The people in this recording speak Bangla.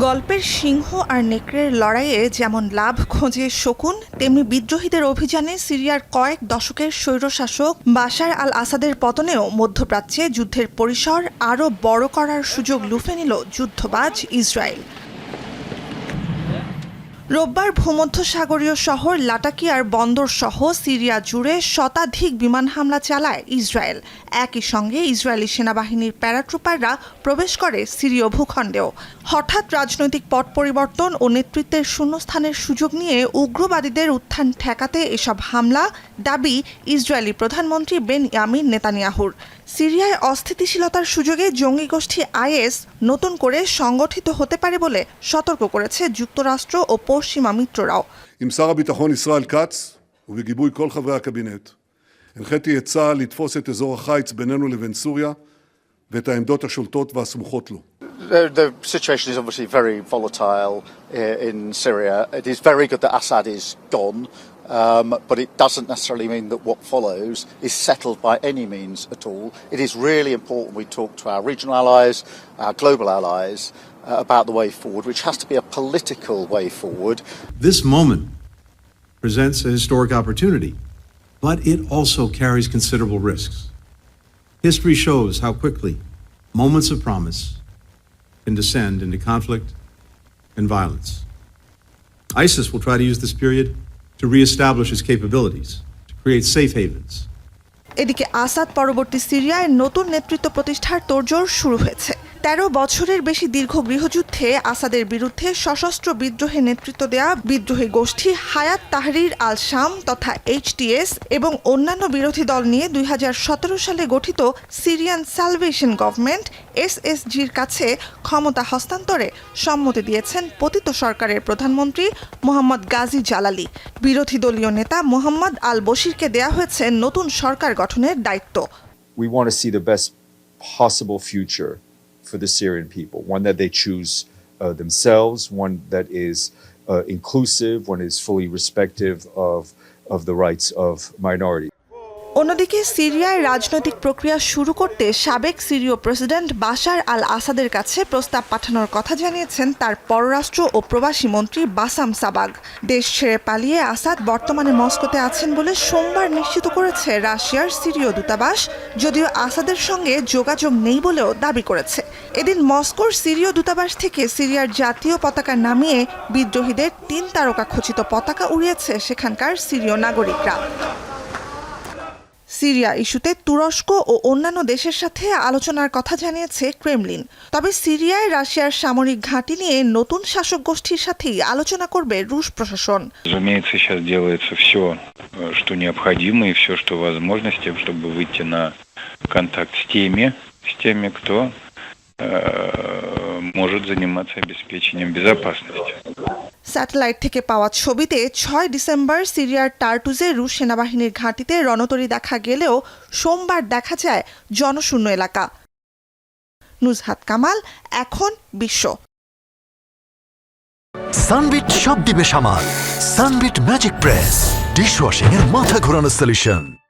গল্পের সিংহ আর নেকড়ের লড়াইয়ে যেমন লাভ খোঁজে শকুন, তেমনি বিদ্রোহীদের অভিযানে সিরিয়ার কয়েক দশকের স্বৈরশাসক বাশার আল আসাদের পতনেও মধ্যপ্রাচ্যে যুদ্ধের পরিসর আরও বড় করার সুযোগ লুফে নিল যুদ্ধবাজ ইসরায়েল। রোববার ভূমধ্যসাগরীয় শহর লাটাকিয়ার বন্দর সহ সিরিয়া জুড়ে শতাধিক বিমান হামলা চালায় ইসরায়েল। একই সঙ্গে ইসরায়েলি সেনাবাহিনীর প্যারাট্রুপাররা প্রবেশ করে সিরীয় ভূখণ্ডেও। হঠাৎ রাজনৈতিক পট পরিবর্তন ও নেতৃত্বের শূন্যস্থানের সুযোগ নিয়ে উগ্রবাদীদের উত্থান ঠেকাতে এসব হামলা, দাবি ইসরায়েলি প্রধানমন্ত্রী বেনয়ামিন নেতানিয়াহুর। সিরিয়ায় অস্থিতিশীলতার সুযোগে জঙ্গি গোষ্ঠী আইএস নতুন করে সংগঠিত হতে পারে বলে সতর্ক করেছে যুক্তরাষ্ট্র ও পশ্চিমা মিত্ররাও। עם שר הביטחון ישראל כץ ובגיבוי כל חברי הקבינט הנחיתי את צה"ל לתפוס את אזור החיץ בינינו לבין סוריה ואת העמדות השולטות והסמוכות לו. The situation is obviously very volatile in Syria. It is very good that Assad is gone, but it doesn't necessarily mean that what follows is settled by any means at all. It is really important we talk to our regional allies, our global allies, about the way forward, which has to be a political way forward. This moment presents a historic opportunity, but it also carries considerable risks. History shows how quickly moments of promise can descend into conflict and violence. ISIS will try to use this period to reestablish its capabilities, to create safe havens. এদিকে আসাদ পরবর্তী সিরিয়ায় নতুন নেতৃত্ব প্রতিষ্ঠার তোড়জোড় শুরু হয়েছে। ১৩ বছরের বেশি দীর্ঘ গৃহযুদ্ধে আসাদের বিরুদ্ধে সশস্ত্র বিদ্রোহে নেতৃত্ব দেয়া বিদ্রোহী গোষ্ঠী হায়াত তাহরির আল শাম তথা এইচটিএস এবং অন্যান্য বিরোধী দল নিয়ে ২০১৭ সালে গঠিত সিরিয়ান সালভেশন গভর্নমেন্ট এসএসজির কাছে ক্ষমতা হস্তান্তরে সম্মতি দিয়েছেন পতিত সরকারের প্রধানমন্ত্রী মোহাম্মদ গাজী জালালি। বিরোধী দলীয় নেতা মোহাম্মদ আল বশিরকে দেয়া হয়েছে নতুন সরকার গঠনের দায়িত্ব। We want to see the best possible future for the Syrian people, one that they choose themselves, one that is inclusive, one is fully respective of the rights of minorities. অন্যদিকে সিরিয়ায় রাজনৈতিক প্রক্রিয়া শুরু করতে সাবেক সিরীয় প্রেসিডেন্ট বাশার আল আসাদের কাছে প্রস্তাব পাঠানোর কথা জানিয়েছেন তার পররাষ্ট্র ও প্রবাসী মন্ত্রী বাসাম সাবাগ। দেশ ছেড়ে পালিয়ে আসাদ বর্তমানে মস্কোতে আছেন বলে সোমবার নিশ্চিত করেছে রাশিয়ার সিরীয় দূতাবাস, যদিও আসাদের সঙ্গে যোগাযোগ নেই বলেও দাবি করেছে। এদিন মস্কোর সিরীয় দূতাবাস থেকে সিরিয়ার জাতীয় পতাকা নামিয়ে বিদ্রোহীদের ৩ তারকা খচিত পতাকা উড়িয়েছে সেখানকার সিরীয় নাগরিকরা। সিরিয়া ইস্যুতে তুরস্ক ও অন্যান্য দেশের সাথে আলোচনার কথা জানিয়েছে ক্রেমলিন। তবে সিরিয়ায় রাশিয়ার সামরিক ঘাঁটি নিয়ে নতুন শাসক গোষ্ঠীর সাথেই আলোচনা করবে রুশ প্রশাসন। Разумеется, сейчас делается все, что необходимо и все, что возможно, с тем, чтобы выйти на контакт с теми, кто может заниматься обеспечением безопасности. স্যাটেলাইট থেকে পাওয়া ছবিতে ৬ ডিসেম্বর সিরিয়ার টার্টুজে রুশ সেনাবাহিনীর ঘাঁটিতে রণতরী দেখা গেলেও সোমবার দেখা যায় জনশূন্য এলাকা। নুজহাত কামাল, এখন বিশ্ব। সানবিট সব দিবে সামাল। সানবিট ম্যাজিক প্রেস ডিশওয়াশিং এর মাথা ঘোরানো সলিউশন।